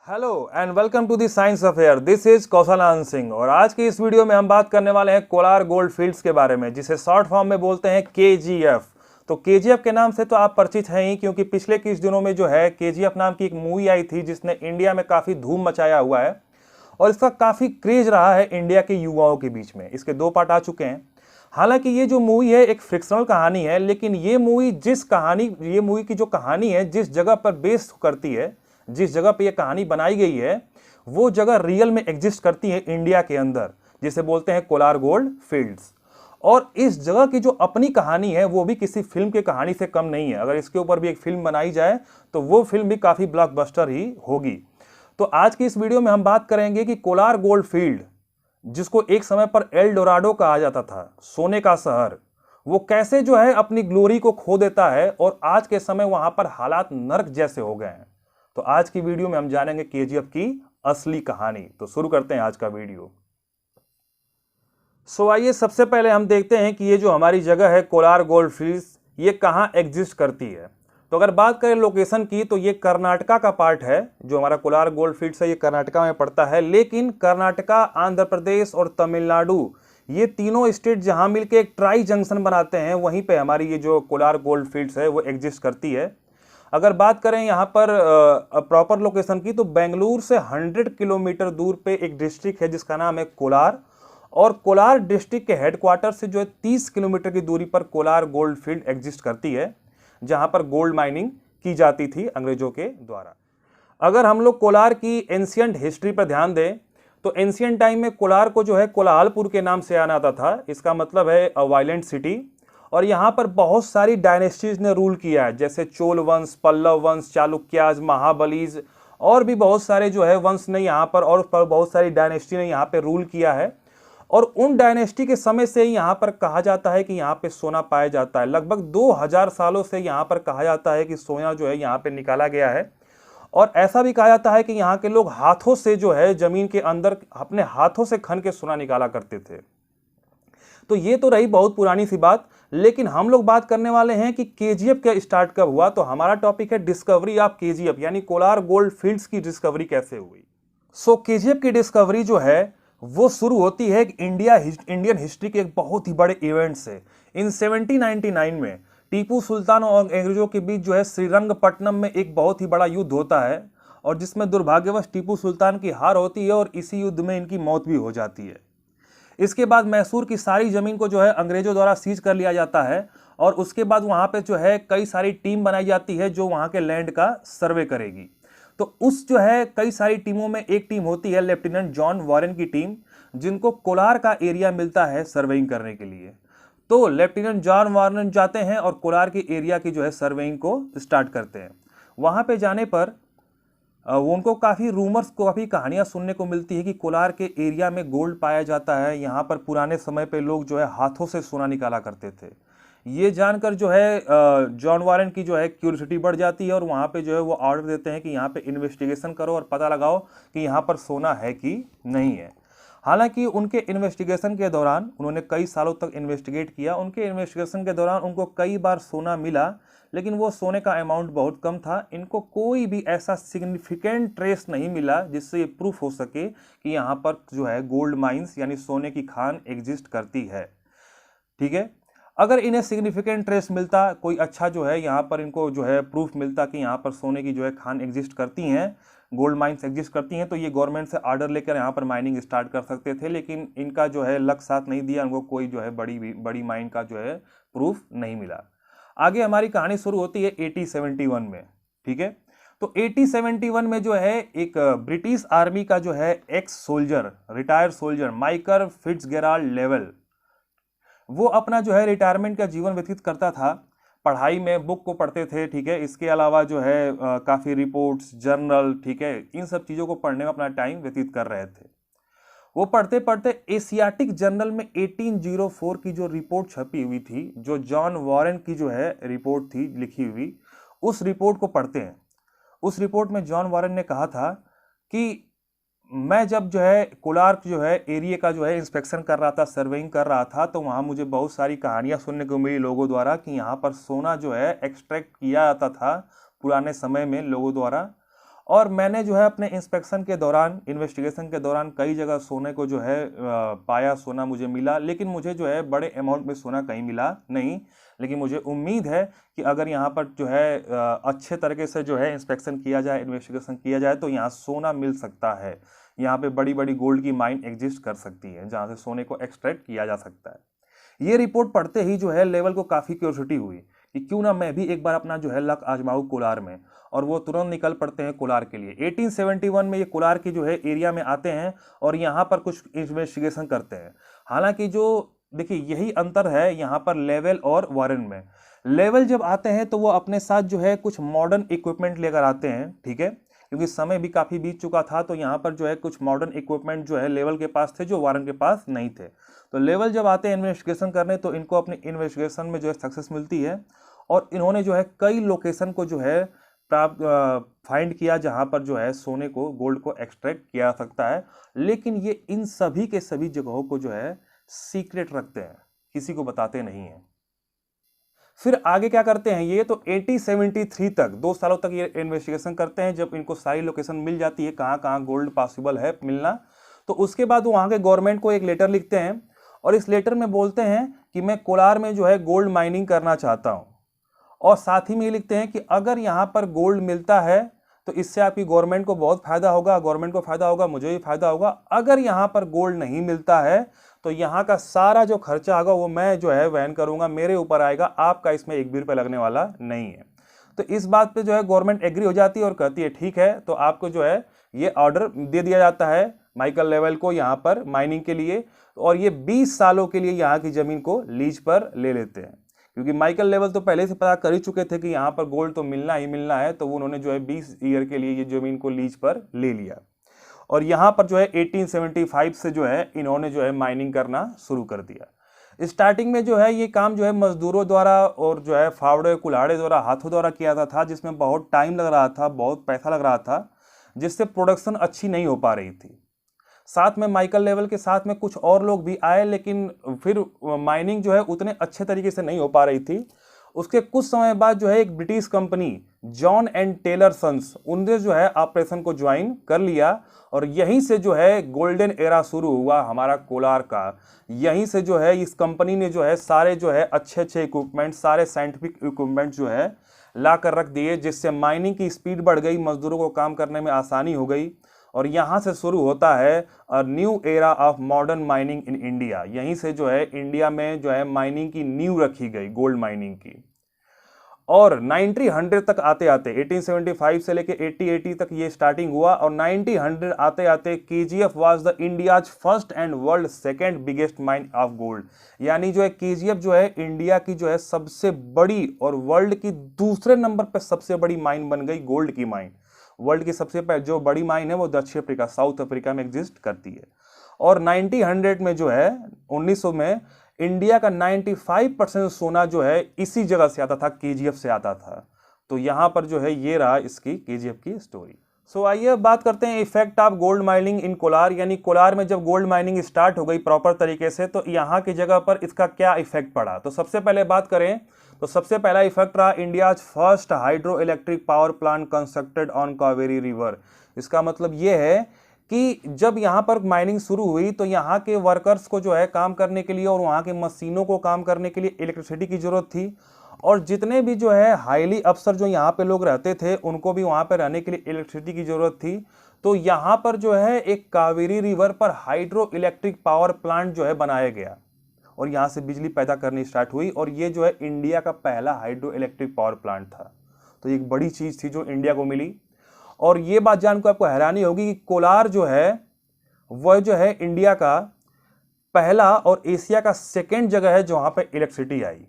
Hello and welcome to the science affair. This is Kaushal Anand Singh और आज की इस वीडियो में हम बात करने वाले हैं कोलार गोल्ड फील्ड्स के बारे में, जिसे शॉर्ट फॉर्म में बोलते हैं केजीएफ। तो केजीएफ के नाम से तो आप परिचित हैं ही, क्योंकि पिछले कुछ दिनों में जो है केजीएफ नाम की एक मूवी आई थी जिसने इंडिया में काफ़ी धूम मचाया हुआ है और इसका काफ़ी क्रेज रहा है इंडिया के युवाओं के बीच में। इसके 2 पार्ट आ चुके हैं। हालांकि ये जो मूवी है एक फिक्शनल कहानी है, लेकिन ये मूवी की जो कहानी है जिस जगह पर बेस करती है, जिस जगह पे ये कहानी बनाई गई है, वो जगह रियल में एग्जिस्ट करती है इंडिया के अंदर, जिसे बोलते हैं कोलार गोल्ड फील्ड्स। और इस जगह की जो अपनी कहानी है वो भी किसी फिल्म की कहानी से कम नहीं है। अगर इसके ऊपर भी एक फिल्म बनाई जाए तो वो फिल्म भी काफ़ी ब्लॉकबस्टर ही होगी। तो आज की इस वीडियो में हम बात करेंगे कि कोलार गोल्ड फील्ड, जिसको एक समय पर एल डोराडो कहा जाता था, सोने का शहर, वो कैसे जो है अपनी ग्लोरी को खो देता है और आज के समय वहां पर हालात नर्क जैसे हो गए हैं। तो आज की वीडियो में हम जानेंगे केजीएफ की असली कहानी। तो शुरू करते हैं आज का वीडियो। आइए सबसे पहले हम देखते हैं कि ये जो हमारी जगह है कोलार गोल्ड फील्ड्स, ये कहाँ एग्जिस्ट करती है। तो अगर बात करें लोकेशन की तो ये कर्नाटका का पार्ट है। जो हमारा कोलार गोल्ड फील्ड्स है ये कर्नाटका में पड़ता है, लेकिन कर्नाटका, आंध्र प्रदेश और तमिलनाडु, ये तीनों स्टेट जहां मिलकर एक ट्राई जंक्शन बनाते हैं, वहीं पे हमारी ये जो कोलार गोल्ड फील्ड्स है वो एग्जिस्ट करती है। अगर बात करें यहाँ पर प्रॉपर लोकेशन की तो बेंगलुरु से 100 किलोमीटर दूर पे एक डिस्ट्रिक्ट है जिसका नाम है कोलार, और कोलार डिस्ट्रिक्ट के हेडक्वार्टर से जो है 30 किलोमीटर की दूरी पर कोलार गोल्ड फील्ड एग्जिस्ट करती है, जहां पर गोल्ड माइनिंग की जाती थी अंग्रेजों के द्वारा। अगर हम लोग कोलार की एंशियंट हिस्ट्री पर ध्यान दें तो एंशियंट टाइम में कोलार को जो है कोलाहलपुर के नाम से जाना जाता था। इसका मतलब है अ वायलेंट सिटी। और यहाँ पर बहुत सारी डायनेस्टीज ने रूल किया है, जैसे चोल वंश, पल्लव वंश, चालुक्याज, महाबलीज और भी बहुत सारे जो है वंश ने यहाँ पर, और बहुत सारी डायनेस्टी ने यहाँ पे रूल किया है। और उन डायनेस्टी के समय से यहाँ पर कहा जाता है कि यहाँ पे सोना पाया जाता है। लगभग 2000 सालों से यहाँ पर कहा जाता है कि सोना जो है यहाँ पे निकाला गया है। और ऐसा भी कहा जाता है कि यहाँ के लोग हाथों से जो है जमीन के अंदर अपने हाथों से खन के सोना निकाला करते थे। तो ये तो रही बहुत पुरानी सी बात, लेकिन हम लोग बात करने वाले हैं कि केजीएफ क्या स्टार्ट कब हुआ। तो हमारा टॉपिक है डिस्कवरी ऑफ केजीएफ, यानी कोलार गोल्ड फील्ड्स की डिस्कवरी कैसे हुई। केजीएफ की डिस्कवरी जो है वो शुरू होती है इंडियन हिस्ट्री के एक बहुत ही बड़े इवेंट से। इन 1799 में टीपू सुल्तान और अंग्रेजों के बीच जो है श्रीरंगपट्टनम में एक बहुत ही बड़ा युद्ध होता है, और जिसमें दुर्भाग्यवश टीपू सुल्तान की हार होती है और इसी युद्ध में इनकी मौत भी हो जाती है। इसके बाद मैसूर की सारी जमीन को जो है अंग्रेजों द्वारा सीज कर लिया जाता है, और उसके बाद वहां पे जो है कई सारी टीम बनाई जाती है जो वहां के लैंड का सर्वे करेगी। तो उस जो है कई सारी टीमों में एक टीम होती है लेफ्टिनेंट जॉन वॉरेन की टीम, जिनको कोलार का एरिया मिलता है सर्वेइंग करने के लिए। तो लेफ्टिनेंट जॉन वॉरेन जाते हैं और कोलार के एरिया की जो है सर्वेइंग को स्टार्ट करते हैं। वहां पे जाने पर उनको काफ़ी रूमर्स को, काफ़ी कहानियाँ सुनने को मिलती है कि कोलार के एरिया में गोल्ड पाया जाता है। यहाँ पर पुराने समय पे लोग जो है हाथों से सोना निकाला करते थे। ये जानकर जो है जॉन वॉरेन की जो है क्यूरियोसिटी बढ़ जाती है, और वहाँ पे जो है वो ऑर्डर देते हैं कि यहाँ पे इन्वेस्टिगेशन करो और पता लगाओ कि यहाँ पर सोना है कि नहीं है। हालांकि उनके इन्वेस्टिगेशन के दौरान, उन्होंने कई सालों तक इन्वेस्टिगेट किया, उनके इन्वेस्टिगेशन के दौरान उनको कई बार सोना मिला, लेकिन वो सोने का अमाउंट बहुत कम था। इनको कोई भी ऐसा सिग्निफिकेंट ट्रेस नहीं मिला जिससे ये प्रूफ हो सके कि यहाँ पर जो है गोल्ड माइंस यानी सोने की खान एग्जिस्ट करती है। ठीक है, अगर इन्हें सिग्निफिकेंट ट्रेस मिलता, कोई अच्छा जो है यहाँ पर इनको जो है प्रूफ मिलता कि यहाँ पर सोने की जो है खान एग्जिस्ट करती हैं, गोल्ड माइंस एग्जिस्ट करती हैं, तो ये गवर्नमेंट से ऑर्डर लेकर यहाँ पर माइनिंग स्टार्ट कर सकते थे। लेकिन इनका जो है लक साथ नहीं दिया, उनको कोई जो है बड़ी माइन का जो है प्रूफ नहीं मिला। आगे हमारी कहानी शुरू होती है 1871 में। ठीक है, तो 1871 में जो है एक ब्रिटिश आर्मी का जो है x soldier, retired soldier Michael Fitzgerald level, वो अपना जो है रिटायरमेंट का जीवन व्यतीत करता था। पढ़ाई में बुक को पढ़ते थे, ठीक है, इसके अलावा जो है काफ़ी रिपोर्ट्स, जर्नल, ठीक है, इन सब चीज़ों को पढ़ने में अपना टाइम व्यतीत कर रहे थे। वो पढ़ते पढ़ते एशियाटिक जर्नल में 1804 की जो रिपोर्ट छपी हुई थी, जो जॉन वॉरेन की जो है रिपोर्ट थी लिखी हुई, उस रिपोर्ट को पढ़ते हैं। उस रिपोर्ट में जॉन वॉरेन ने कहा था कि मैं जब जो है कोलार जो है एरिया का जो है इंस्पेक्शन कर रहा था, सर्वेइंग कर रहा था, तो वहाँ मुझे बहुत सारी कहानियाँ सुनने को मिली लोगों द्वारा कि यहाँ पर सोना जो है एक्सट्रैक्ट किया जाता था पुराने समय में लोगों द्वारा, और मैंने जो है अपने इंस्पेक्शन के दौरान, इन्वेस्टिगेशन के दौरान कई जगह सोने को जो है पाया, सोना मुझे मिला, लेकिन मुझे जो है बड़े अमाउंट में सोना कहीं मिला नहीं। लेकिन मुझे उम्मीद है कि अगर यहाँ पर जो है अच्छे तरीके से जो है इंस्पेक्शन किया जाए, इन्वेस्टिगेशन किया जाए, तो यहाँ सोना मिल सकता है। यहाँ पे बड़ी बड़ी गोल्ड की माइन एग्जिस्ट कर सकती है जहाँ से सोने को एक्सट्रैक्ट किया जा सकता है। ये रिपोर्ट पढ़ते ही जो है लेवल को काफ़ी क्यूरियोसिटी हुई कि क्यों ना मैं भी एक बार अपना जो है लक आजमाऊँ कोलार में, और वो तुरंत निकल पड़ते हैं कोलार के लिए। 1871 में ये कोलार की जो है एरिया में आते हैं और यहाँ पर कुछ इन्वेस्टिगेशन करते हैं। हालांकि जो देखिए यही अंतर है यहाँ पर लेवल और वारन में। लेवल जब आते हैं तो वो अपने साथ जो है कुछ मॉडर्न इक्विपमेंट लेकर आते हैं, ठीक है, क्योंकि समय भी काफ़ी बीत चुका था, तो यहाँ पर जो है कुछ मॉडर्न इक्विपमेंट जो है लेवल के पास थे जो वारन के पास नहीं थे। तो लेवल जब आते हैं इन्वेस्टिगेशन करने तो इनको अपनी इन्वेस्टिगेशन में जो है सक्सेस मिलती है, और इन्होंने जो है कई लोकेशन को जो है प्राप्त फाइंड किया जहाँ पर जो है सोने को, गोल्ड को एक्सट्रैक्ट किया जा सकता है। लेकिन ये इन सभी के सभी जगहों को जो है सीक्रेट रखते हैं, किसी को बताते नहीं हैं। फिर आगे क्या करते हैं ये, तो 1873 तक 2 सालों तक ये इन्वेस्टिगेशन करते हैं। जब इनको सारी लोकेशन मिल जाती है कहाँ कहाँ गोल्ड पॉसिबल है मिलना, तो उसके बाद वो वहाँ के गवर्नमेंट को एक लेटर लिखते हैं, और इस लेटर में बोलते हैं कि मैं कोलार में जो है गोल्ड माइनिंग करना चाहता हूँ। और साथ ही में ये लिखते हैं कि अगर यहाँ पर गोल्ड मिलता है तो इससे आपकी गवर्नमेंट को बहुत फायदा होगा, गवर्नमेंट को फायदा होगा, मुझे भी फायदा होगा। अगर यहाँ पर गोल्ड नहीं मिलता है तो यहाँ का सारा जो खर्चा होगा वो मैं जो है वहन करूंगा, मेरे ऊपर आएगा, आपका इसमें एक भी रुपये लगने वाला नहीं है। तो इस बात पे जो है गवर्नमेंट एग्री हो जाती है और कहती है ठीक है, तो आपको जो है ये ऑर्डर दे दिया जाता है माइकल लेवल को यहाँ पर माइनिंग के लिए, और ये 20 सालों के लिए यहाँ की जमीन को लीज पर ले लेते हैं। क्योंकि माइकल लेवल तो पहले से पता कर ही चुके थे कि यहाँ पर गोल्ड तो मिलना ही मिलना है, तो उन्होंने जो है 20 ईयर के लिए ये जमीन को लीज पर ले लिया। और यहाँ पर जो है 1875 से जो है इन्होंने जो है माइनिंग करना शुरू कर दिया। स्टार्टिंग में जो है ये काम जो है मजदूरों द्वारा और जो है फावड़े कुल्हाड़े द्वारा, हाथों द्वारा किया जाता था, जिसमें बहुत टाइम लग रहा था, बहुत पैसा लग रहा था, जिससे प्रोडक्शन अच्छी नहीं हो पा रही थी। साथ में माइकल लेवल के साथ में कुछ और लोग भी आए, लेकिन फिर माइनिंग जो है उतने अच्छे तरीके से नहीं हो पा रही थी। उसके कुछ समय बाद जो है एक British company John and Taylor Sons, उनने जो है ऑपरेशन को ज्वाइन कर लिया, और यहीं से जो है गोल्डन एरा शुरू हुआ हमारा कोलार का। यहीं से जो है इस कंपनी ने जो है सारे जो है अच्छे अच्छे इक्विपमेंट, सारे साइंटिफिक इक्विपमेंट जो है ला कर रख दिए, जिससे माइनिंग की स्पीड बढ़ गई, मजदूरों को काम करने में आसानी हो गई। और यहाँ से शुरू होता है a new era of modern mining in India. यहीं से जो है इंडिया में जो है माइनिंग की नींव रखी गई, गोल्ड माइनिंग की। और 1900 तक आते आते 1875 से लेके 1880 तक ये स्टार्टिंग हुआ, और 1900 आते आते KGF was the India's first and world second biggest mine of gold. यानी जो है केजीएफ जो है इंडिया की जो है सबसे बड़ी और वर्ल्ड की दूसरे नंबर पर सबसे बड़ी माइन बन गई, गोल्ड की माइन। वर्ल्ड की सबसे जो बड़ी माइन है वो दक्षिण अफ्रीका, साउथ अफ्रीका में एग्जिस्ट करती है। और 1900 में जो है 1900 में इंडिया का 95% सोना जो है इसी जगह से आता था, केजीएफ से आता था। तो यहाँ पर जो है ये रहा इसकी केजीएफ की स्टोरी। सो आइए अब बात करते हैं इफेक्ट ऑफ गोल्ड माइनिंग इन कोलार। यानी कोलार में जब गोल्ड माइनिंग स्टार्ट हो गई प्रॉपर तरीके से, तो यहाँ की जगह पर इसका क्या इफेक्ट पड़ा। तो सबसे पहले बात करें तो सबसे पहला इफेक्ट रहा India's first hydro electric power plant constructed on Kaveri river. इसका मतलब ये है कि जब यहाँ पर माइनिंग शुरू हुई तो यहाँ के वर्कर्स को जो है काम करने के लिए और वहाँ के मशीनों को काम करने के लिए इलेक्ट्रिसिटी की जरूरत थी, और जितने भी जो है हाईली अफसर जो यहाँ पे लोग रहते थे उनको भी वहाँ पर रहने के लिए इलेक्ट्रिसिटी की जरूरत थी। तो यहाँ पर जो है एक कावेरी रिवर पर हाइड्रो इलेक्ट्रिक पावर प्लांट जो है बनाया गया, और यहाँ से बिजली पैदा करनी स्टार्ट हुई, और ये जो है इंडिया का पहला हाइड्रो इलेक्ट्रिक पावर प्लांट था। तो एक बड़ी चीज़ थी जो इंडिया को मिली। और ये बात जानकर आपको हैरानी होगी कि कोलार जो है वह जो है इंडिया का पहला और एशिया का सेकेंड जगह है जहाँ पे इलेक्ट्रिसिटी आई।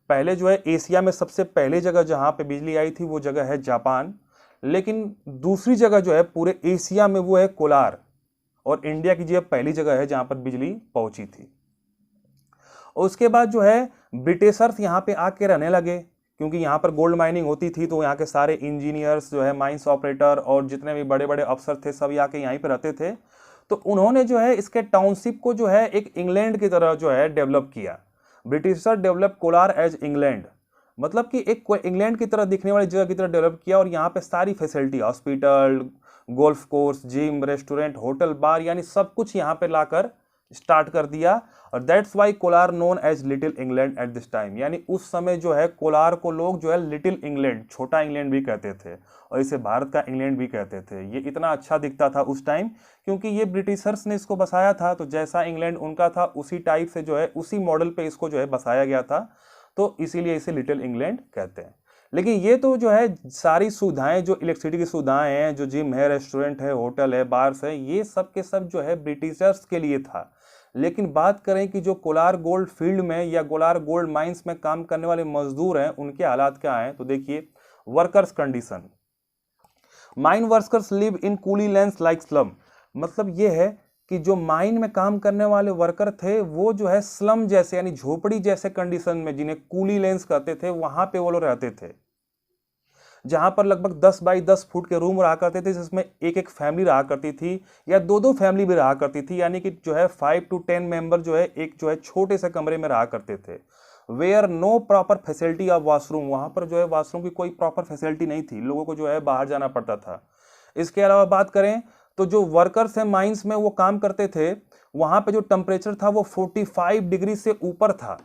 पहले जो है एशिया में सबसे पहले जगह जहाँ पे बिजली आई थी वो जगह है जापान, लेकिन दूसरी जगह जो है पूरे एशिया में वो है कोलार, और इंडिया की जो पहली जगह है जहाँ पर बिजली पहुंची थी। और उसके बाद जो है ब्रिटिशर्स यहाँ पे आके रहने लगे, क्योंकि यहाँ पर गोल्ड माइनिंग होती थी, तो यहाँ के सारे इंजीनियर्स जो है, माइंस ऑपरेटर और जितने भी बड़े बड़े अफसर थे सब आके यहीं पर रहते थे। तो उन्होंने जो है इसके टाउनशिप को जो है एक इंग्लैंड की तरह जो है डेवलप किया। Britisher develop Kolar as England. मतलब कि एक कोई इंग्लैंड की तरह दिखने वाली जगह की तरह डेवलप किया, और यहाँ पे सारी facility, hospital, golf course, gym, restaurant, hotel, bar, यानी सब कुछ यहाँ पे लाकर स्टार्ट कर दिया। और that's why Kolar known as little England at this time, यानी उस समय जो है कोलार को लोग जो है लिटिल इंग्लैंड, छोटा इंग्लैंड भी कहते थे, और इसे भारत का इंग्लैंड भी कहते थे। ये इतना अच्छा दिखता था उस टाइम, क्योंकि ये ब्रिटिशर्स ने इसको बसाया था, तो जैसा इंग्लैंड उनका था उसी टाइप से जो है उसी मॉडल पे इसको जो है बसाया गया था, तो इसीलिए इसे लिटिल इंग्लैंड कहते हैं। लेकिन ये तो जो है सारी सुविधाएं, जो इलेक्ट्रिसिटी की सुविधाएं हैं, जो जिम है, रेस्टोरेंट है, होटल है, बार्स है, ये सब के सब जो है ब्रिटिशर्स के लिए था। लेकिन बात करें कि जो कोलार गोल्ड फील्ड में या कोलार गोल्ड माइंस में काम करने वाले मजदूर हैं, उनके हालात क्या हैं, तो देखिए workers condition. Mine workers live in coolie lands like slum, मतलब ये है कि जो माइन में काम करने वाले वर्कर थे वो जो है स्लम जैसे यानी झोपड़ी जैसे कंडीशन में, जिन्हें कूली लैंड्स कहते थे, वहां पे वो लोग रहते थे, जहां पर लगभग 10 बाई 10 फुट के रूम रहा करते थे, जिसमें एक एक फैमिली रहा करती थी या दो दो फैमिली भी रहा करती थी, यानी कि जो है 5 to 10 मेंबर जो है एक जो है छोटे से कमरे में रहा करते थे। Where no proper facility of washroom, वहां पर जो है वॉशरूम की कोई प्रॉपर फैसिलिटी नहीं थी, लोगों को जो है बाहर जाना पड़ता था। इसके अलावा बात करें तो जो वर्कर्स हैं माइंस में वो काम करते थे, वहां पे जो टेम्परेचर था वो 45 डिग्री से ऊपर था,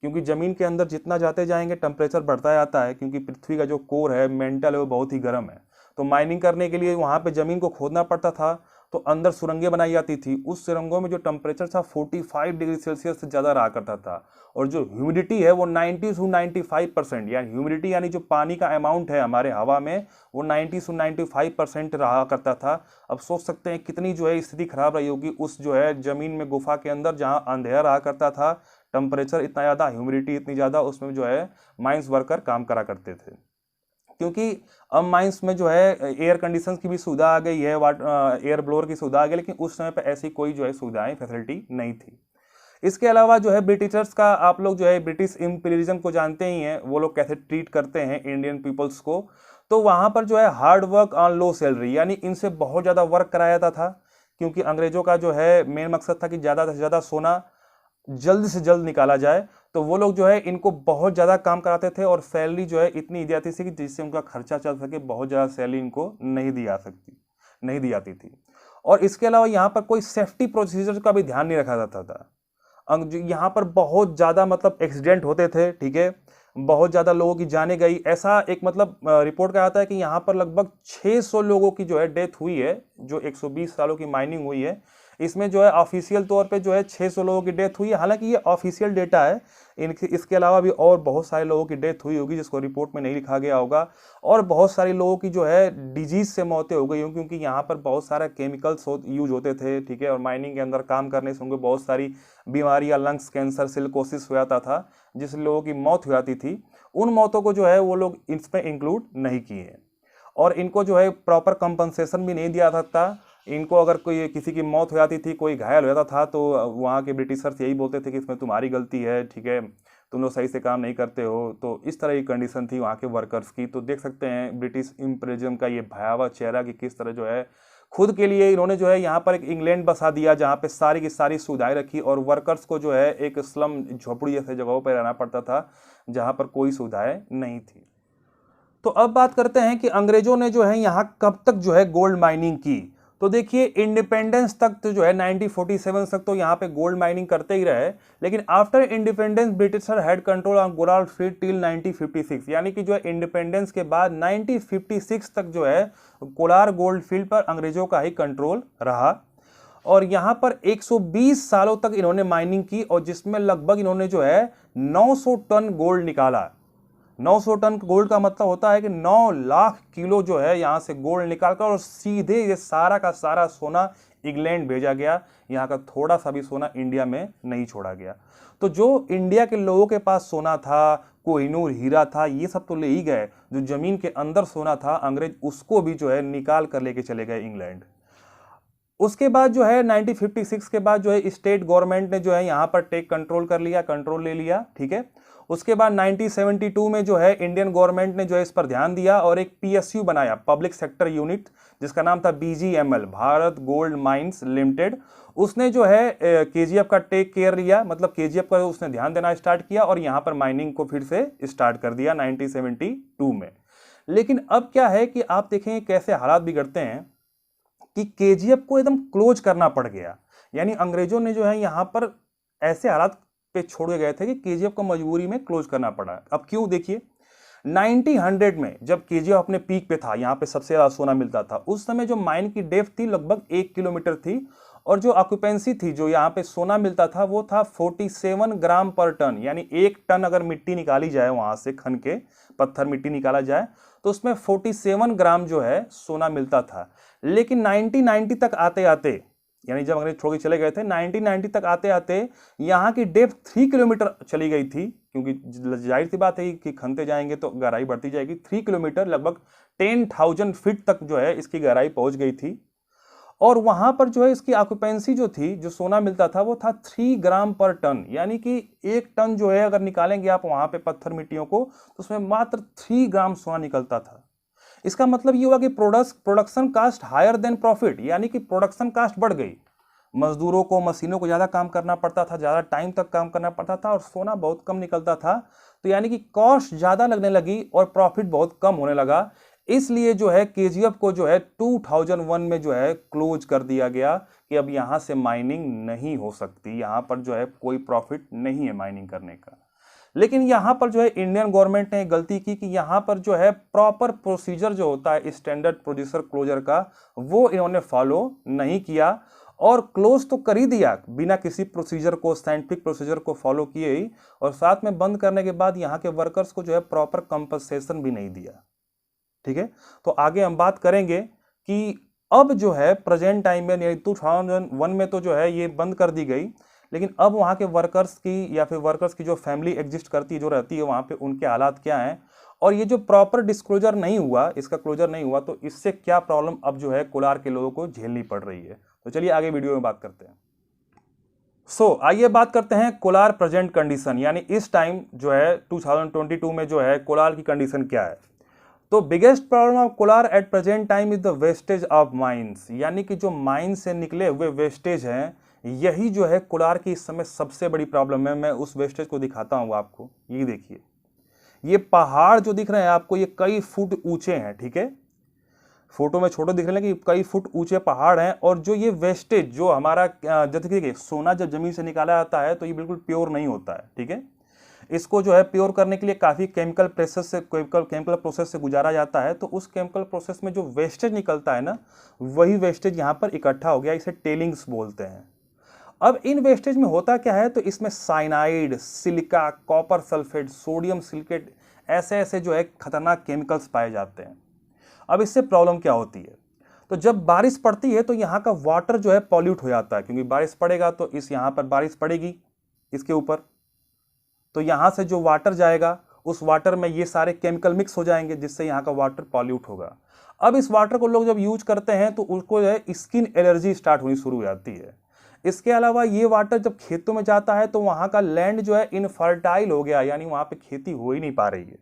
क्योंकि जमीन के अंदर जितना जाते जाएंगे टेम्परेचर बढ़ता जाता है, क्योंकि पृथ्वी का जो कोर है, मेंटल है, वो बहुत ही गर्म है। तो माइनिंग करने के लिए वहां पे जमीन को खोदना पड़ता था, तो अंदर सुरंगें बनाई जाती थी। उस सुरंगों में जो टेम्परेचर था 45 डिग्री सेल्सियस से ज़्यादा रहा करता था, और जो ह्यूमिडिटी है वो 90 से 95%, यानी ह्यूमिडिटी यानी जो पानी का अमाउंट है हमारे हवा में, वो 90 से 95% रहा करता था। अब सोच सकते हैं कितनी जो है स्थिति खराब रही होगी उस जो है जमीन में, गुफा के अंदर, जहाँ अंधेरा रहा करता था, टेम्परेचर इतना ज़्यादा, ह्यूमिडिटी इतनी ज़्यादा, उसमें जो है माइंस वर्कर काम करा करते थे। क्योंकि अब माइंस में जो है एयर कंडीशंस की भी सुविधा आ गई है, एयर ब्लोअर की सुविधा आ गई, लेकिन उस समय पर ऐसी कोई जो है सुविधाएं, फैसिलिटी नहीं थी। इसके अलावा जो है ब्रिटिशर्स का, आप लोग जो है ब्रिटिश इंपीरियलिज्म को जानते ही हैं, वो लोग कैसे ट्रीट करते हैं इंडियन पीपल्स को। तो वहाँ पर जो है hard work on low salary, यानी इनसे बहुत ज़्यादा वर्क कराया जाता था, क्योंकि अंग्रेजों का जो है मेन मकसद था कि ज़्यादा से ज़्यादा सोना जल्द से जल्द निकाला जाए। तो वो लोग जो है इनको बहुत ज़्यादा काम कराते थे, और सैलरी जो है इतनी दी जाती थी कि जिससे उनका खर्चा चल सके, बहुत ज़्यादा सैलरी इनको नहीं दी जाती थी। और इसके अलावा यहाँ पर कोई सेफ्टी प्रोसीजर का भी ध्यान नहीं रखा जाता था। यहाँ पर बहुत ज़्यादा मतलब एक्सीडेंट होते थे, ठीक है, बहुत ज़्यादा लोगों की जाने गई। ऐसा एक मतलब रिपोर्ट का आता है कि यहाँ पर लगभग 600 लोगों की जो है डेथ हुई है, जो 120 सालों की माइनिंग हुई है, इसमें जो है ऑफिशियल तौर पे जो है 600 लोगों की डेथ हुई है। हालांकि ये ऑफिशियल डेटा है, इसके अलावा भी और बहुत सारे लोगों की डेथ हुई होगी जिसको रिपोर्ट में नहीं लिखा गया होगा, और बहुत सारे लोगों की जो है डिजीज से मौतें हो गई होंगी, क्योंकि यहाँ पर बहुत सारे केमिकल्स यूज होते थे, ठीक है, और माइनिंग के अंदर काम करने से उनको बहुत सारी बीमारियां, लंग्स कैंसर, सिलिकोसिस हो जाता था, जिस लोगों की मौत हो जाती थी। उन मौतों को जो है वो लोग इसमें इंक्लूड नहीं किए हैं, और इनको जो है प्रॉपर कंपनसेशन भी नहीं दिया सकता। इनको अगर कोई किसी की मौत हो जाती थी, कोई घायल हो जाता था, तो वहाँ के ब्रिटिशर्स यही बोलते थे कि इसमें तुम्हारी गलती है, ठीक है, तुम लोग सही से काम नहीं करते हो। तो इस तरह की कंडीशन थी वहाँ के वर्कर्स की। तो देख सकते हैं ब्रिटिश इंपीरियलिज्म का ये भयावह चेहरा, कि किस तरह जो है खुद के लिए इन्होंने जो है यहाँ पर एक इंग्लैंड बसा दिया, जहाँ पे सारी की सारी सुविधाएं रखी, और वर्कर्स को जो है एक स्लम, झोपड़ी जैसे जगहों पर रहना पड़ता था, जहाँ पर कोई सुविधाएं नहीं थी। तो अब बात करते हैं कि अंग्रेजों ने जो है यहाँ कब तक जो है गोल्ड माइनिंग की। तो देखिए इंडिपेंडेंस तक तो जो है 1947 तक तो यहाँ पे गोल्ड माइनिंग करते ही रहे, लेकिन after independence britisher had control on Kolar field till 1956, यानी कि जो है इंडिपेंडेंस के बाद 1956 तक जो है कोलार गोल्ड फील्ड पर अंग्रेजों का ही कंट्रोल रहा। और यहाँ पर 120 सालों तक इन्होंने माइनिंग की, और जिसमें लगभग इन्होंने जो है 900 टन गोल्ड निकाला। 900 टन गोल्ड का मतलब होता है कि 9 लाख किलो जो है यहाँ से गोल्ड निकालकर, और सीधे ये सारा का सारा सोना इंग्लैंड भेजा गया। यहाँ का थोड़ा सा भी सोना इंडिया में नहीं छोड़ा गया। तो जो इंडिया के लोगों के पास सोना था, कोहिनूर हीरा था, ये सब तो ले ही गए। जो जमीन के अंदर सोना था, अंग्रेज उसको भी जो है निकाल कर लेके चले गए इंग्लैंड। उसके बाद जो है 1956 के बाद जो है स्टेट गवर्नमेंट ने जो है यहाँ पर टेक कंट्रोल कर लिया, कंट्रोल ले लिया, ठीक है। उसके बाद 1972 में जो है इंडियन गवर्नमेंट ने जो है इस पर ध्यान दिया और एक पीएसयू बनाया, पब्लिक सेक्टर यूनिट, जिसका नाम था बीजीएमएल, भारत गोल्ड माइंस लिमिटेड। उसने जो है केजीएफ का टेक केयर लिया, मतलब केजीएफ का उसने ध्यान देना स्टार्ट किया और यहाँ पर माइनिंग को फिर से स्टार्ट कर दिया 1972 में। लेकिन अब क्या है कि आप देखेंगे कैसे हालात बिगड़ते हैं कि केजीएफ को एकदम क्लोज करना पड़ गया। यानी अंग्रेजों ने जो है यहाँ पर ऐसे हालात पे छोड़ गए थे कि केजीएफ को मजबूरी में क्लोज करना पड़ा। अब क्यों, देखिए 1900 में जब केजीएफ अपने पीक पे था, यहाँ पे सबसे ज्यादा सोना मिलता था, उस समय जो माइन की डेप्थ थी लगभग 1 किलोमीटर थी और जो ऑक्यूपेंसी थी, जो यहाँ पे सोना मिलता था, वो था 47 ग्राम पर टन। यानी 1 टन अगर मिट्टी निकाली जाए वहां से, खन के पत्थर मिट्टी निकाला जाए तो उसमें 47 ग्राम जो है सोना मिलता था। लेकिन 1990 तक आते आते, यानी जब अंग्रेज छोड़ के चले गए थे, 1990 तक आते आते यहाँ की डेप्थ 3 किलोमीटर चली गई थी, क्योंकि जाहिर सी बात है कि खनते जाएंगे तो गहराई बढ़ती जाएगी। 3 किलोमीटर लगभग 10,000 फीट तक जो है इसकी गहराई पहुंच गई थी। और वहां पर जो है इसकी ऑक्यूपेंसी जो थी, जो सोना मिलता था, वो था 3 ग्राम पर टन। यानी कि 1 टन जो है अगर निकालेंगे आप वहां पे पत्थर मिट्टियों को, तो उसमें मात्र 3 ग्राम सोना निकलता था। इसका मतलब ये हुआ कि production cost higher than profit, यानी कि प्रोडक्शन कास्ट बढ़ गई। मजदूरों को, मशीनों को ज्यादा काम करना पड़ता था, ज्यादा टाइम तक काम करना पड़ता था और सोना बहुत कम निकलता था। तो यानी कि कॉस्ट ज्यादा लगने लगी और प्रॉफिट बहुत कम होने लगा। इसलिए जो है केजीएफ को जो है 2001 में जो है क्लोज कर दिया गया कि अब यहां से माइनिंग नहीं हो सकती, यहां पर जो है कोई प्रॉफिट नहीं है माइनिंग करने का। लेकिन यहां पर जो है इंडियन गवर्नमेंट ने गलती की कि यहां पर जो है प्रॉपर प्रोसीजर जो होता है स्टैंडर्ड प्रोड्यूसर क्लोजर का, वो इन्होंने फॉलो नहीं किया और क्लोज तो कर ही दिया बिना किसी प्रोसीजर को, साइंटिफिक प्रोसीजर को फॉलो किए ही, और साथ में बंद करने के बाद यहाँ के वर्कर्स को जो है प्रॉपर कंपनसेशन भी नहीं दिया। ठीक है, तो आगे हम बात करेंगे कि अब जो है प्रेजेंट टाइम में, 2001 में तो जो है ये बंद कर दी गई, लेकिन अब वहाँ के वर्कर्स की या फिर वर्कर्स की जो फैमिली एग्जिस्ट करती है, जो रहती है वहाँ पे, उनके हालात क्या हैं, और ये जो प्रॉपर डिस्क्लोजर नहीं हुआ, इसका क्लोजर नहीं हुआ, तो इससे क्या प्रॉब्लम अब जो है कोलार के लोगों को झेलनी पड़ रही है। तो चलिए आगे वीडियो में बात करते हैं। आइए बात करते हैं कोलार प्रेजेंट कंडीशन, यानी इस टाइम जो है 2022 में जो है कोलार की कंडीशन क्या है। तो biggest problem of Kolar at present time is the wastage of mines, यानी कि जो माइन से निकले हुए वेस्टेज हैं, यही जो है कोलार की इस समय सबसे बड़ी प्रॉब्लम है। मैं उस वेस्टेज को दिखाता हूं आपको, ये देखिए, ये पहाड़ जो दिख रहे हैं आपको, ये कई फुट ऊंचे हैं। ठीक है, फोटो में छोटे दिख रहे हैं कि कई फुट ऊंचे पहाड़ हैं, और जो ये वेस्टेज जो हमारा, जैसे देखिए सोना जब जमीन से निकाला जाता है तो ये बिल्कुल प्योर नहीं होता है। ठीक है, इसको जो है प्योर करने के लिए काफ़ी केमिकल प्रोसेस से गुजारा जाता है। तो उस केमिकल प्रोसेस में जो वेस्टेज निकलता है ना, वही वेस्टेज यहाँ पर इकट्ठा हो गया, इसे टेलिंग्स बोलते हैं। अब इन वेस्टेज में होता क्या है, तो इसमें cyanide, silica, copper sulphate, sodium silicate, ऐसे ऐसे जो है खतरनाक केमिकल्स पाए जाते हैं। अब इससे प्रॉब्लम क्या होती है, तो जब बारिश पड़ती है तो यहाँ का वाटर जो है पॉल्यूट हो जाता है, क्योंकि बारिश पड़ेगा तो इस यहाँ पर बारिश पड़ेगी इसके ऊपर, तो यहाँ से जो वाटर जाएगा उस वाटर में ये सारे केमिकल मिक्स हो जाएंगे, जिससे यहाँ का वाटर पॉल्यूट होगा। अब इस वाटर को लोग जब यूज करते हैं तो उसको जो है स्किन एलर्जी स्टार्ट होनी शुरू हो जाती है। इसके अलावा ये वाटर जब खेतों में जाता है तो वहाँ का लैंड जो है इनफर्टाइल हो गया, यानी वहाँ पे खेती हो ही नहीं पा रही है।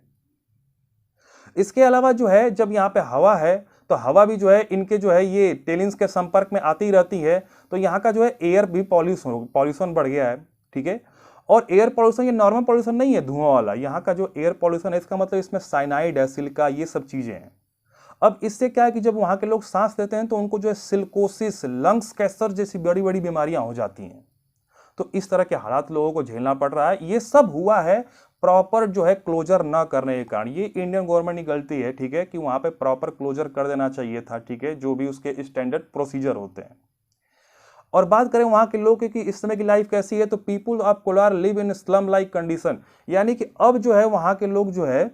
इसके अलावा जो है जब यहाँ पे हवा है तो हवा भी जो है इनके जो है ये टेलिंग्स के संपर्क में आती रहती है, तो यहाँ का जो है एयर भी पॉल्यूशन बढ़ गया है। ठीक है, और एयर पॉल्यूशन ये नॉर्मल पॉल्यूशन नहीं है धुआं वाला, यहाँ का जो एयर पॉल्यूशन है इसका मतलब इसमें साइनाइड है, सिलिका, ये सब चीजें हैं। अब इससे क्या है कि जब वहाँ के लोग सांस लेते हैं तो उनको जो है सिलिकोसिस, लंग्स कैंसर जैसी बड़ी बड़ी बीमारियां हो जाती हैं। तो इस तरह के हालात लोगों को झेलना पड़ रहा है। ये सब हुआ है प्रॉपर जो है क्लोजर ना करने के कारण। ये इंडियन गवर्नमेंट की गलती है, ठीक है, कि वहाँ पे प्रॉपर क्लोजर कर देना चाहिए था। ठीक है, जो भी उसके स्टैंडर्ड प्रोसीजर होते हैं। और बात करें वहाँ के लोग की इस समय की लाइफ कैसी है, तो people of Kolar live in slum like condition, यानी कि अब जो है वहाँ के लोग जो है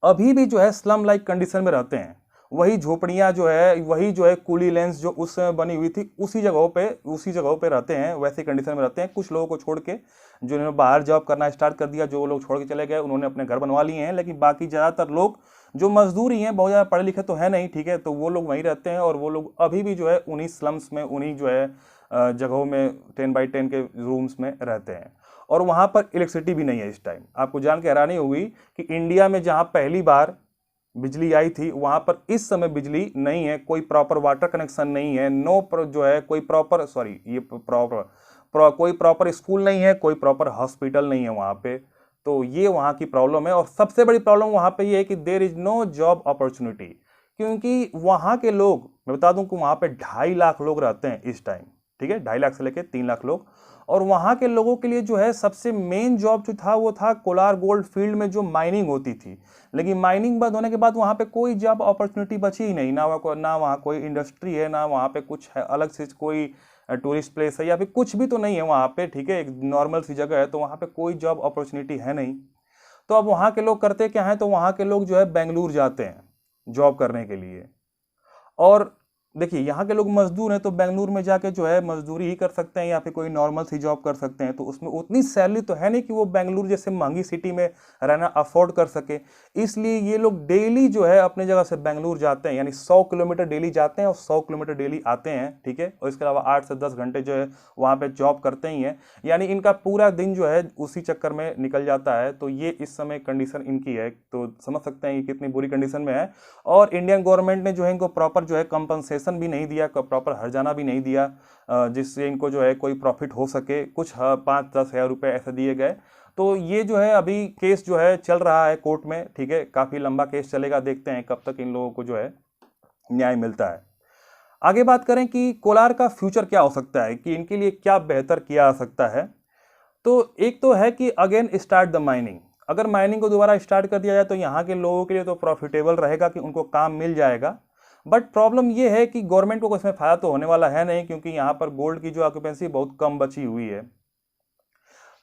अभी भी जो है स्लम लाइक कंडीशन में रहते हैं। वही झोपड़ियाँ जो है, वही जो है कूली लेंस जो उस समय बनी हुई थी, उसी जगहों पे रहते हैं, वैसी कंडीशन में रहते हैं। कुछ लोगों को छोड़ के जो इन्होंने बाहर जॉब करना स्टार्ट कर दिया, जो लोग छोड़ के चले गए उन्होंने अपने घर बनवा लिए हैं, लेकिन बाकी ज़्यादातर लोग जो मजदूर ही हैं, बहुत ज़्यादा पढ़े लिखे तो है नहीं, ठीक है, तो वो लोग वहीं रहते हैं और वो लोग अभी भी जो है उन्हीं स्लम्स में, उन्हीं जो है जगहों में 10x10 के रूम्स में रहते हैं। और वहाँ पर इलेक्ट्रिसिटी भी नहीं है इस टाइम। आपको जान के हैरानी होगी कि इंडिया में जहाँ पहली बार बिजली आई थी वहाँ पर इस समय बिजली नहीं है, कोई प्रॉपर वाटर कनेक्शन नहीं है, जो है कोई प्रॉपर कोई प्रॉपर स्कूल नहीं है, कोई प्रॉपर हॉस्पिटल नहीं है वहाँ पे। तो ये वहाँ की प्रॉब्लम है। और सबसे बड़ी प्रॉब्लम वहाँ पे ये है कि there is no job opportunity, क्योंकि वहाँ के लोग, मैं बता दूं कि वहाँ पे 2.5 लाख लोग रहते हैं इस टाइम, ठीक है, 2.5 लाख से लेकर 3 लाख लोग। और वहाँ के लोगों के लिए जो है सबसे मेन जॉब जो था वो था कोलार गोल्ड फील्ड में जो माइनिंग होती थी। लेकिन माइनिंग बंद होने के बाद वहाँ पे कोई जॉब अपॉर्चुनिटी बची ही नहीं, ना वहाँ कोई इंडस्ट्री है, ना वहाँ पे कुछ है अलग से कोई टूरिस्ट प्लेस है, या फिर कुछ भी तो नहीं है वहाँ पे, ठीक है, एक नॉर्मल सी जगह है, तो वहाँ पे कोई जॉब अपॉर्चुनिटी है नहीं। तो अब वहाँ के लोग करते क्या हैं, तो वहाँ के लोग जो है बेंगलुरु जाते हैं जॉब करने के लिए। और देखिए यहाँ के लोग मजदूर हैं, तो बेंगलुरु में जाके जो है मजदूरी ही कर सकते हैं या फिर कोई नॉर्मल सी जॉब कर सकते हैं, तो उसमें उतनी सैलरी तो है नहीं कि वो बेंगलुरु जैसे महंगी सिटी में रहना अफोर्ड कर सके। इसलिए ये लोग डेली जो है अपने जगह से बेंगलुरु जाते हैं, यानी 100 किलोमीटर डेली जाते हैं और 100 किलोमीटर डेली आते हैं, ठीक है। और इसके अलावा 8 से 10 घंटे जो है वहाँ पर जॉब करते ही हैं, यानी इनका पूरा दिन जो है उसी चक्कर में निकल जाता है। तो ये इस समय कंडीशन इनकी है, तो समझ सकते हैं ये कितनी बुरी कंडीशन में है। और इंडियन गवर्नमेंट ने जो है इनको प्रॉपर जो है कंपनसेशन भी नहीं दिया, प्रॉपर हर्जाना भी नहीं दिया, जिससे इनको जो है कोई प्रॉफिट हो सके। कुछ 5-10 हज़ार रुपये ऐसे दिए गए। तो ये जो है अभी केस जो है चल रहा है कोर्ट में, ठीक है, काफ़ी लंबा केस चलेगा, देखते हैं कब तक इन लोगों को जो है न्याय मिलता है। आगे बात करें कि कोलार का फ्यूचर क्या हो सकता है, कि इनके लिए क्या बेहतर किया जा सकता है। तो एक तो है कि अगेन स्टार्ट द माइनिंग। अगर माइनिंग को दोबारा स्टार्ट कर दिया जाए तो यहाँ के लोगों के लिए तो प्रॉफिटेबल रहेगा कि उनको काम मिल जाएगा। बट प्रॉब्लम ये है कि गवर्नमेंट को इसमें फ़ायदा तो होने वाला है नहीं, क्योंकि यहाँ पर गोल्ड की जो ऑक्यूपेंसी बहुत कम बची हुई है।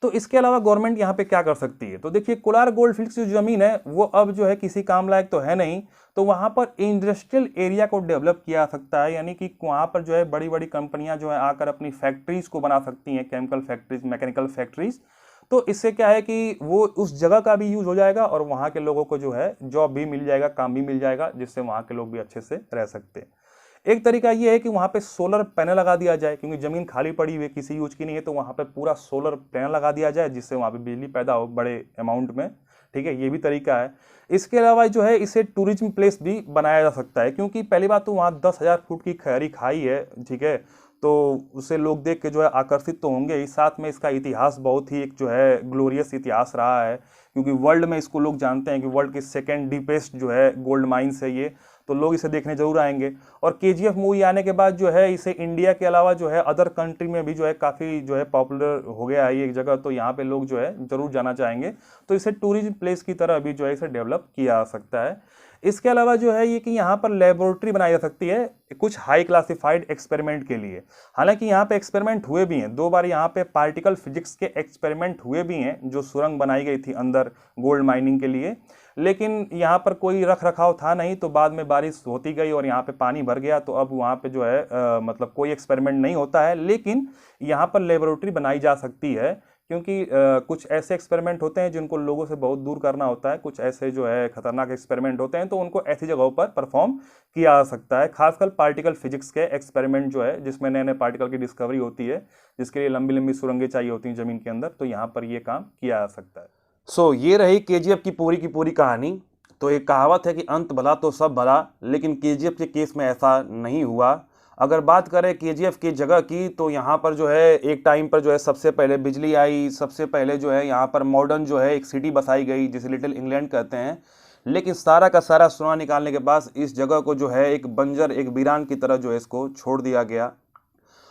तो इसके अलावा गवर्नमेंट यहाँ पे क्या कर सकती है, तो देखिए कोलार गोल्ड फील्ड की जो ज़मीन है वो अब जो है किसी काम लायक तो है नहीं, तो वहाँ पर इंडस्ट्रियल एरिया को डेवलप किया जा सकता है, यानी कि वहाँ पर जो है बड़ी बड़ी कंपनियाँ जो है आकर अपनी फैक्ट्रीज़ को बना सकती हैं, केमिकल फैक्ट्रीज, मैकेनिकल फैक्ट्रीज़। तो इससे क्या है कि वो उस जगह का भी यूज़ हो जाएगा और वहाँ के लोगों को जो है जॉब भी मिल जाएगा, काम भी मिल जाएगा, जिससे वहाँ के लोग भी अच्छे से रह सकते हैं। एक तरीका ये है कि वहाँ पे सोलर पैनल लगा दिया जाए, क्योंकि ज़मीन खाली पड़ी हुई है, किसी यूज की नहीं है, तो वहाँ पे पूरा सोलर पैनल लगा दिया जाए, जिससे वहाँ पे बिजली पैदा हो बड़े अमाउंट में, ठीक है, ये भी तरीका है। इसके अलावा जो है इसे टूरिज्म प्लेस भी बनाया जा सकता है, क्योंकि पहली बात तो वहाँ 10,000 फुट की खैरी खाई है, ठीक है, तो उसे लोग देख के जो है आकर्षित तो होंगे ही, साथ में इसका इतिहास बहुत ही एक जो है ग्लोरियस इतिहास रहा है, क्योंकि वर्ल्ड में इसको लोग जानते हैं कि वर्ल्ड की सेकेंड डीपेस्ट जो है गोल्ड माइंस है ये, तो लोग इसे देखने जरूर आएंगे। और KGF मूवी आने के बाद जो है इसे इंडिया के अलावा जो है अदर कंट्री में भी जो है काफ़ी जो है पॉपुलर हो गया है ये एक जगह, तो यहाँ पे लोग जो है जरूर जाना चाहेंगे। तो इसे टूरिज्म प्लेस की तरह भी जो है इसे डेवलप किया जा सकता है। इसके अलावा जो है ये कि यहाँ पर लेबोरेटरी बनाई जा सकती है कुछ हाई क्लासिफाइड एक्सपेरिमेंट के लिए। हालांकि यहाँ पे एक्सपेरिमेंट हुए भी हैं, 2 बार यहाँ पे पार्टिकल फिजिक्स के एक्सपेरिमेंट हुए भी हैं, जो सुरंग बनाई गई थी अंदर गोल्ड माइनिंग के लिए, लेकिन यहाँ पर कोई रख रखाव था नहीं, तो बाद में बारिश होती गई और यहाँ पे पानी भर गया, तो अब वहाँ पे जो है मतलब कोई एक्सपेरिमेंट नहीं होता है। लेकिन यहाँ पर लेबोरेटरी बनाई जा सकती है, क्योंकि कुछ ऐसे एक्सपेरिमेंट होते हैं जिनको लोगों से बहुत दूर करना होता है, कुछ ऐसे जो है खतरनाक एक्सपेरिमेंट होते हैं, तो उनको ऐसी जगहों पर परफॉर्म किया जा सकता है। खासकर पार्टिकल फिजिक्स के एक्सपेरिमेंट जो है, जिसमें नए नए पार्टिकल की डिस्कवरी होती है, जिसके लिए लंबी लंबी सुरंगें चाहिए होती हैं ज़मीन के अंदर, तो यहाँ पर ये काम किया जा सकता है। सो ये रही KGF की पूरी कहानी। तो एक कहावत है कि अंत भला तो सब भला, लेकिन KGF के केस में ऐसा नहीं हुआ। अगर बात करें KGF की जगह की, तो यहाँ पर जो है एक टाइम पर जो है सबसे पहले बिजली आई, सबसे पहले जो है यहाँ पर मॉडर्न जो है एक सिटी बसाई गई, जिसे लिटिल इंग्लैंड कहते हैं। लेकिन सारा का सारा सोना निकालने के बाद इस जगह को जो है एक बंजर, एक वीरान की तरह जो है इसको छोड़ दिया गया।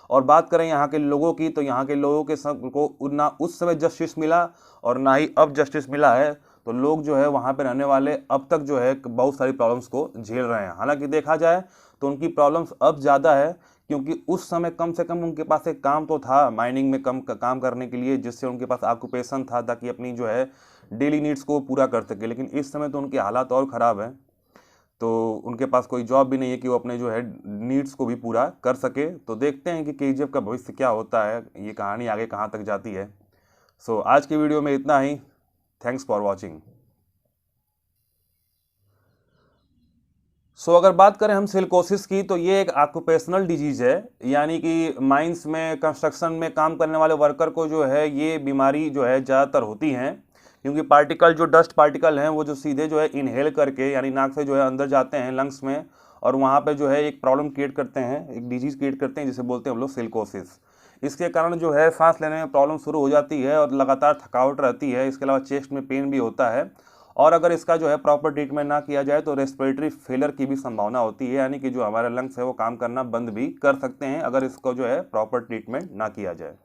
और बात करें यहाँ के लोगों की, तो यहाँ के लोगों के सबको ना उस समय जस्टिस मिला और ना ही अब जस्टिस मिला है। तो लोग जो है वहाँ पे रहने वाले अब तक जो है बहुत सारी प्रॉब्लम्स को झेल रहे हैं। हालांकि देखा जाए तो उनकी प्रॉब्लम्स अब ज़्यादा है, क्योंकि उस समय कम से कम उनके पास एक काम तो था माइनिंग में काम करने के लिए, जिससे उनके पास ऑक्यूपेशन था, ताकि अपनी जो है डेली नीड्स को पूरा कर सके। लेकिन इस समय तो उनके हालात और ख़राब हैं। तो उनके पास कोई जॉब भी नहीं है कि वो अपने जो है नीड्स को भी पूरा कर सके। तो देखते हैं कि केजीएफ का भविष्य क्या होता है, ये कहानी आगे कहाँ तक जाती है। सो आज की वीडियो में इतना ही। Thanks for watching. अगर बात करें हम सिलिकोसिस की, तो ये एक ऑक्यूपेशनल डिजीज है, यानी कि माइंस में, कंस्ट्रक्शन में काम करने वाले वर्कर को जो है ये बीमारी जो है ज़्यादातर होती हैं, क्योंकि पार्टिकल, जो डस्ट पार्टिकल हैं, वो जो सीधे जो है इनहेल करके, यानी नाक से जो है अंदर जाते हैं लंग्स में, और वहाँ पे जो है एक प्रॉब्लम क्रिएट करते हैं, एक डिजीज़ क्रिएट करते हैं, जिसे बोलते हैं हम लोग सिलिकोसिस। इसके कारण जो है सांस लेने में प्रॉब्लम शुरू हो जाती है और लगातार थकावट रहती है। इसके अलावा चेस्ट में पेन भी होता है, और अगर इसका जो है प्रॉपर ट्रीटमेंट ना किया जाए तो रेस्पिरेटरी फेलियर की भी संभावना होती है, यानी कि जो हमारे लंग्स है वो काम करना बंद भी कर सकते हैं अगर इसको जो है प्रॉपर ट्रीटमेंट ना किया जाए।